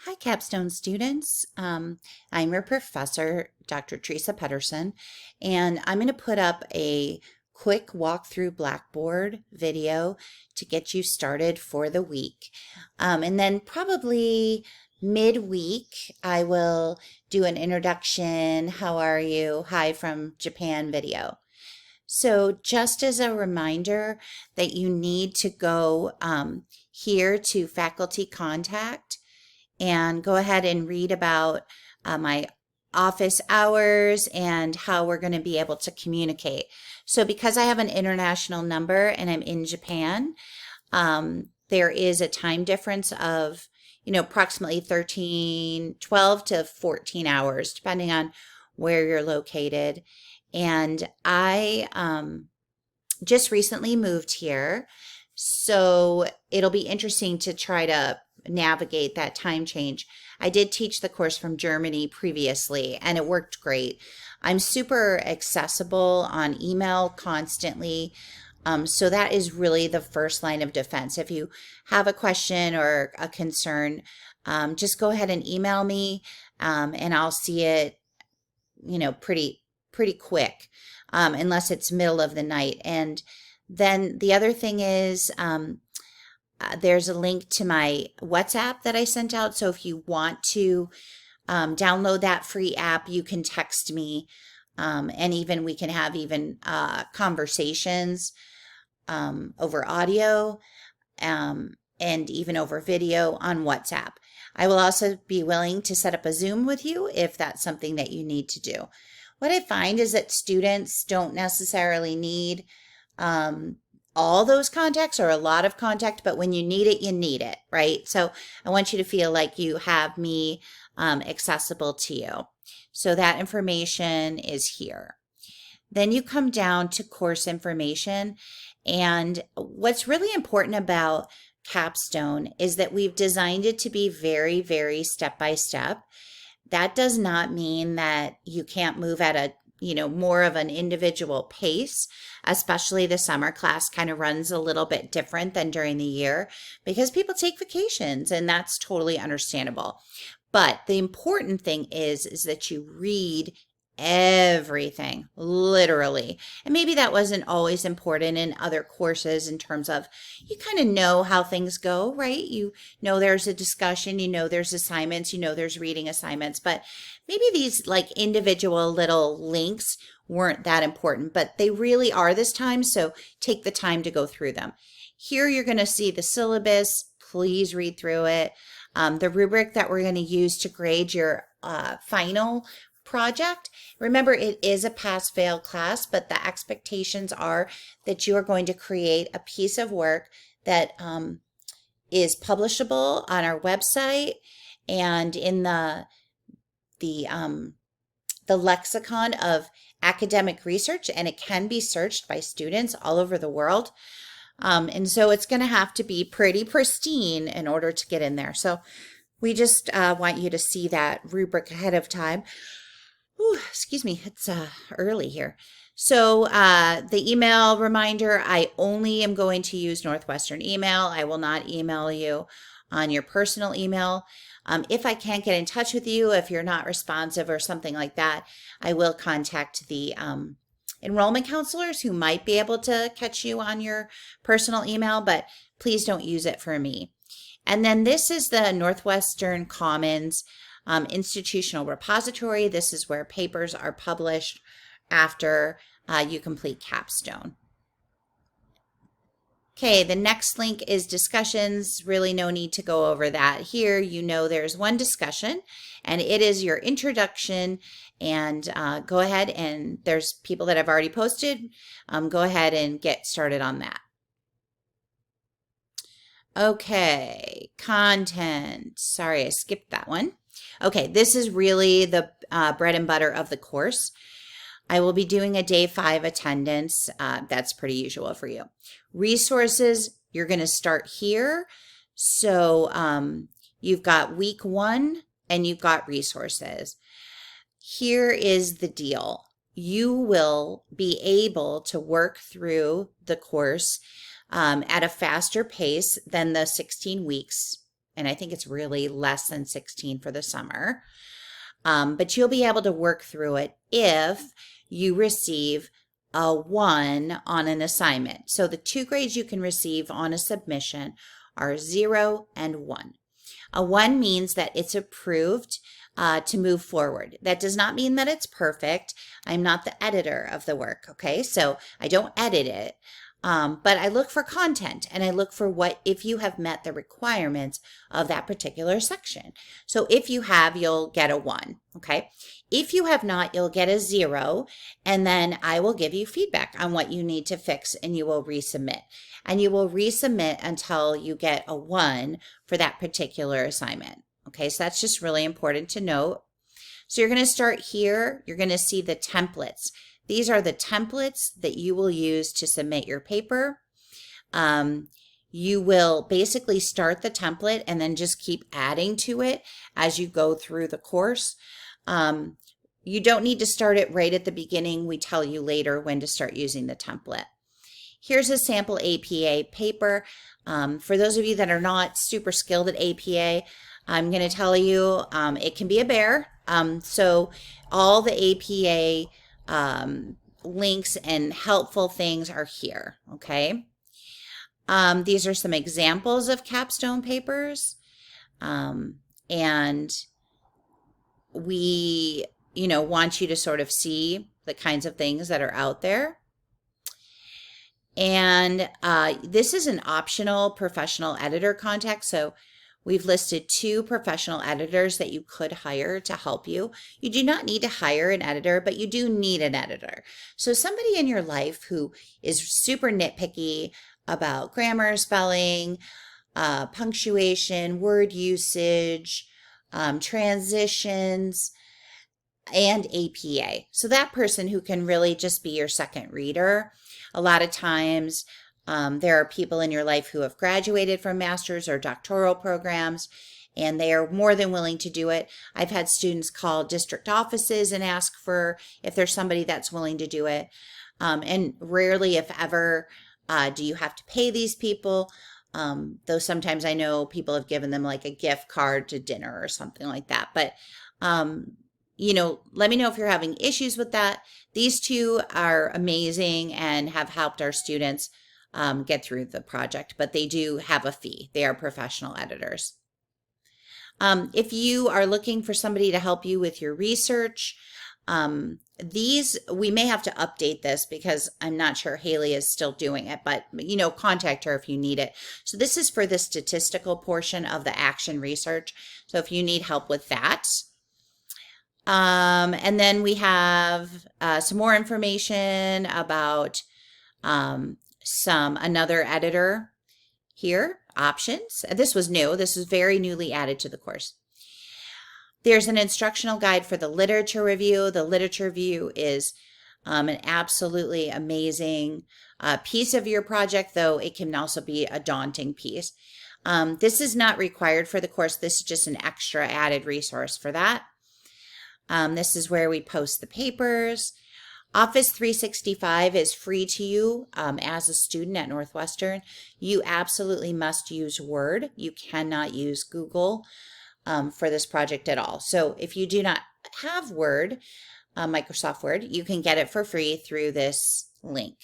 Hi, capstone students. I'm your professor, Dr. Teresa Pedersen, and I'm going to put up a quick walkthrough Blackboard video to get you started for the week. And then probably midweek, I will do an introduction, how are you, hi from Japan video. So just as a reminder that you need to go here to faculty contact and go ahead and read about my office hours and how we're going to be able to communicate. So because I have an international number and I'm in Japan, there is a time difference of, approximately 12 to 14 hours, depending on where you're located. And I just recently moved here, so it'll be interesting to try to navigate that time change. I did teach the course from Germany previously, and it worked great. I'm super accessible on email constantly. So that is really the first line of defense. If you have a question or a concern, just go ahead and email me, and I'll see it, pretty quick, unless it's middle of the night. And then the other thing is, there's a link to my WhatsApp that I sent out. So if you want to download that free app, you can text me, and even we can have even conversations over audio, and even over video on WhatsApp. I will also be willing to set up a Zoom with you if that's something that you need to do. What I find is that students don't necessarily need all those contacts or a lot of contact, but when you need it, right? So I want you to feel like you have me accessible to you. So that information is here. Then you come down to course information. And what's really important about Capstone is that we've designed it to be very, very step by step. That does not mean that you can't move at a more of an individual pace, especially the summer class kind of runs a little bit different than during the year because people take vacations, and that's totally understandable. But the important thing is that you read everything, literally. And maybe that wasn't always important in other courses in terms of you kind of know how things go, right? You know there's a discussion, there's assignments, there's reading assignments, but maybe these like individual little links weren't that important, but they really are this time, so take the time to go through them. Here you're going to see the syllabus. Please read through it. The rubric that we're going to use to grade your final project. Remember, it is a pass-fail class, but the expectations are that you are going to create a piece of work that is publishable on our website and in the lexicon of academic research, and it can be searched by students all over the world. And so it's going to have to be pretty pristine in order to get in there. So we just want you to see that rubric ahead of time. Ooh, excuse me, it's early here. So the email reminder, I only am going to use Northwestern email. I will not email you on your personal email. If I can't get in touch with you, if you're not responsive or something like that, I will contact the enrollment counselors who might be able to catch you on your personal email, but please don't use it for me. And then this is the Northwestern Commons institutional repository. This is where papers are published after you complete Capstone. Okay, the next link is discussions. Really no need to go over that here. There's one discussion, and it is your introduction. And go ahead, and there's people that have already posted. Go ahead and get started on that. Okay, content. Sorry, I skipped that one. Okay, this is really the bread and butter of the course. I will be doing a day 5 attendance. That's pretty usual for you. Resources, you're going to start here. So you've got week 1 and you've got resources. Here is the deal. You will be able to work through the course at a faster pace than the 16 weeks and I think it's really less than 16 for the summer. But you'll be able to work through it if you receive a 1 on an assignment. So the 2 grades you can receive on a submission are 0 and 1. A 1 means that it's approved to move forward. That does not mean that it's perfect. I'm not the editor of the work, okay? So I don't edit it. But I look for content, and I look for what, if you have met the requirements of that particular section. So if you have, you'll get a 1, okay? If you have not, you'll get a 0, and then I will give you feedback on what you need to fix, and you will resubmit. And you will resubmit until you get a 1 for that particular assignment. Okay, so that's just really important to note. So you're going to start here. You're going to see the templates. These are the templates that you will use to submit your paper. You will basically start the template and then just keep adding to it as you go through the course. You don't need to start it right at the beginning. We tell you later when to start using the template. Here's a sample APA paper. For those of you that are not super skilled at APA, I'm going to tell you it can be a bear. So all the APA links and helpful things are here, okay? These are some examples of capstone papers, and we, want you to sort of see the kinds of things that are out there. And this is an optional professional editor contact, so we've listed 2 professional editors that you could hire to help you. You do not need to hire an editor, but you do need an editor. So somebody in your life who is super nitpicky about grammar, spelling, punctuation, word usage, transitions, and APA. So that person who can really just be your second reader. A lot of times, there are people in your life who have graduated from master's or doctoral programs, and they are more than willing to do it. I've had students call district offices and ask for if there's somebody that's willing to do it. And rarely, if ever, do you have to pay these people. Though sometimes I know people have given them like a gift card to dinner or something like that. But, let me know if you're having issues with that. These 2 are amazing and have helped our students get through the project, but they do have a fee. They are professional editors. If you are looking for somebody to help you with your research, we may have to update this because I'm not sure Haley is still doing it, but contact her if you need it. So this is for the statistical portion of the action research. So if you need help with that. And then we have some more information about another editor here, options. This was new. This is very newly added to the course. There's an instructional guide for the literature review. The literature review is an absolutely amazing piece of your project, though it can also be a daunting piece. This is not required for the course. This is just an extra added resource for that. This is where we post the papers. Office 365 is free to you as a student at Northwestern. You absolutely must use Word. You cannot use Google for this project at all. So if you do not have Word, Microsoft Word, you can get it for free through this link.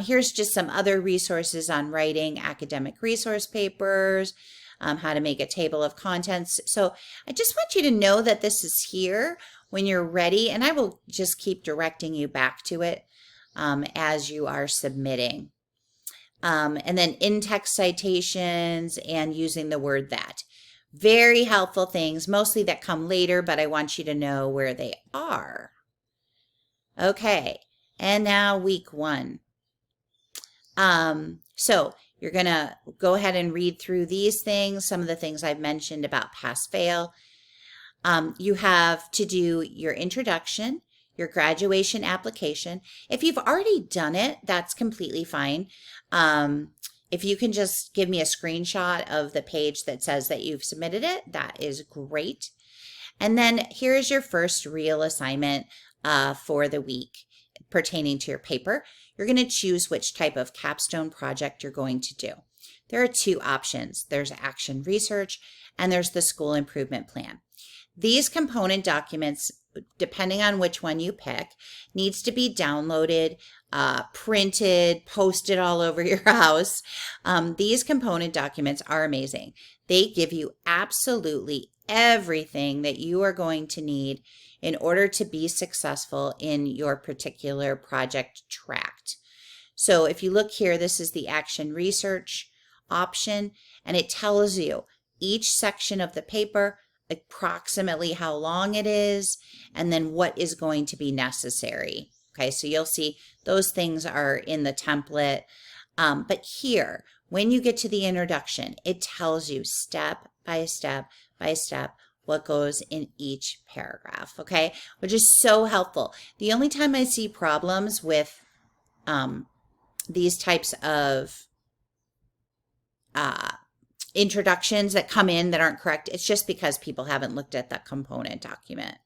Here's just some other resources on writing academic resource papers, how to make a table of contents. So I just want you to know that this is here when you're ready, and I will just keep directing you back to it as you are submitting. And then in-text citations and using the word that. Very helpful things, mostly that come later, but I want you to know where they are. Okay, and now week 1. So you're going to go ahead and read through these things, some of the things I've mentioned about pass-fail. You have to do your introduction, your graduation application. If you've already done it, that's completely fine. If you can just give me a screenshot of the page that says that you've submitted it, that is great. And then here is your first real assignment for the week pertaining to your paper. You're going to choose which type of capstone project you're going to do. there are two options. There's action research and there's the school improvement plan. These component documents, depending on which one you pick, needs to be downloaded, printed, posted all over your house. These component documents are amazing. They give you absolutely everything that you are going to need in order to be successful in your particular project tract. So if you look here, this is the action research option, and it tells you each section of the paper, approximately how long it is, and then what is going to be necessary. Okay, so you'll see those things are in the template. But here, when you get to the introduction, it tells you step by step by step what goes in each paragraph, okay, which is so helpful. The only time I see problems with these types of introductions that come in that aren't correct, it's just because people haven't looked at that component document.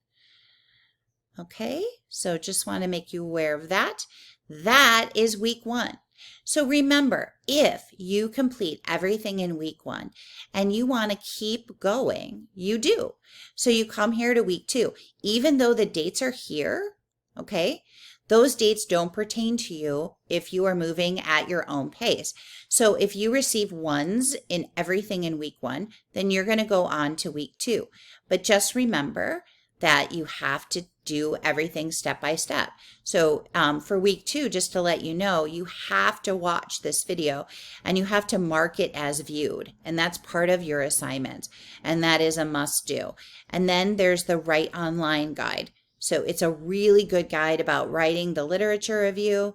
Okay, so just want to make you aware of that. That is week 1. So remember, if you complete everything in week 1 and you want to keep going, you do. So you come here to week 2. Even though the dates are here, okay, those dates don't pertain to you if you are moving at your own pace. So if you receive 1s in everything in week 1, then you're going to go on to week 2. But just remember that you have to do everything step by step. So for week 2, just to let you know, you have to watch this video and you have to mark it as viewed. And that's part of your assignment. And that is a must do. And then there's the Write Online guide. So it's a really good guide about writing the literature review,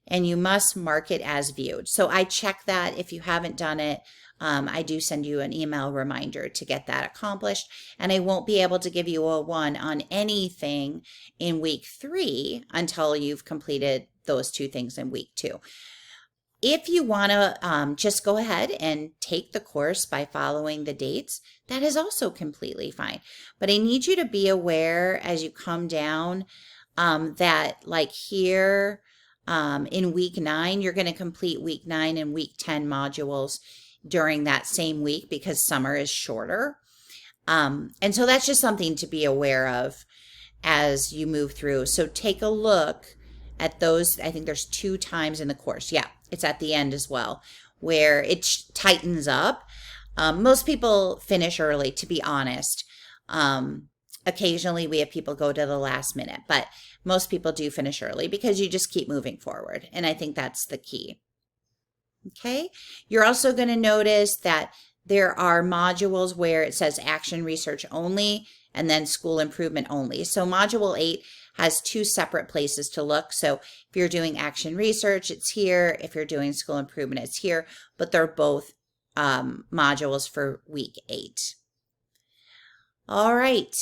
and you must mark it as viewed. So I check that. If you haven't done it, I do send you an email reminder to get that accomplished, and I won't be able to give you a 1 on anything in week 3 until you've completed those 2 things in week 2. If you want to just go ahead and take the course by following the dates, that is also completely fine. But I need you to be aware as you come down that like here in week 9, you're going to complete week 9 and week 10 modules during that same week because summer is shorter. And so that's just something to be aware of as you move through. So take a look at those. I think there's 2 times in the course. Yeah, it's at the end as well, where it tightens up. Most people finish early, to be honest. Occasionally we have people go to the last minute, but most people do finish early because you just keep moving forward. And I think that's the key. Okay. You're also going to notice that there are modules where it says action research only and then school improvement only. So module 8 has 2 separate places to look. So if you're doing action research, it's here. If you're doing school improvement, it's here. But they're both modules for week 8. All right.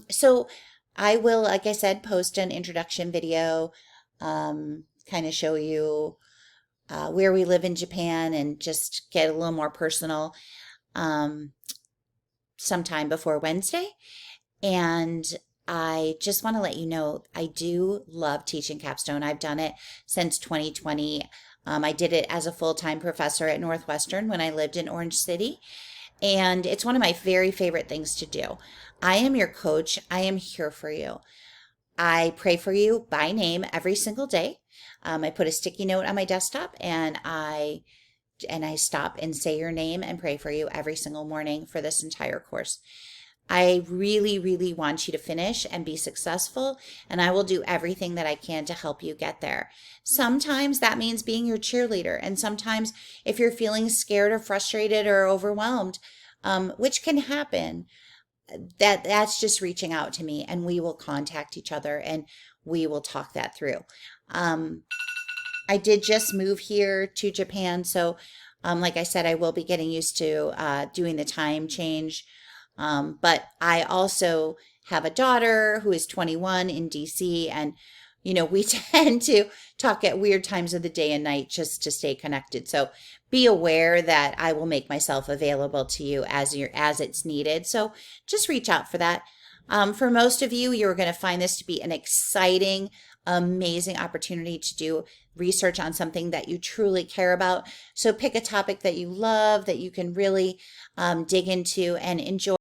So I will, like I said, post an introduction video, kind of show you where we live in Japan and just get a little more personal sometime before Wednesday. And I just want to let you know, I do love teaching capstone. I've done it since 2020. I did it as a full-time professor at Northwestern when I lived in Orange City. And it's one of my very favorite things to do. I am your coach. I am here for you. I pray for you by name every single day. I put a sticky note on my desktop and I stop and say your name and pray for you every single morning for this entire course. I really, really want you to finish and be successful, and I will do everything that I can to help you get there. Sometimes that means being your cheerleader, and sometimes if you're feeling scared or frustrated or overwhelmed, which can happen, that's just reaching out to me, and we will contact each other and we will talk that through. I did just move here to Japan, so like I said, I will be getting used to doing the time change. But I also have a daughter who is 21 in DC, and we tend to talk at weird times of the day and night just to stay connected. So be aware that I will make myself available to you as it's needed. So just reach out for that. For most of you, you're going to find this to be an exciting amazing opportunity to do research on something that you truly care about. So pick a topic that you love, that you can really dig into and enjoy.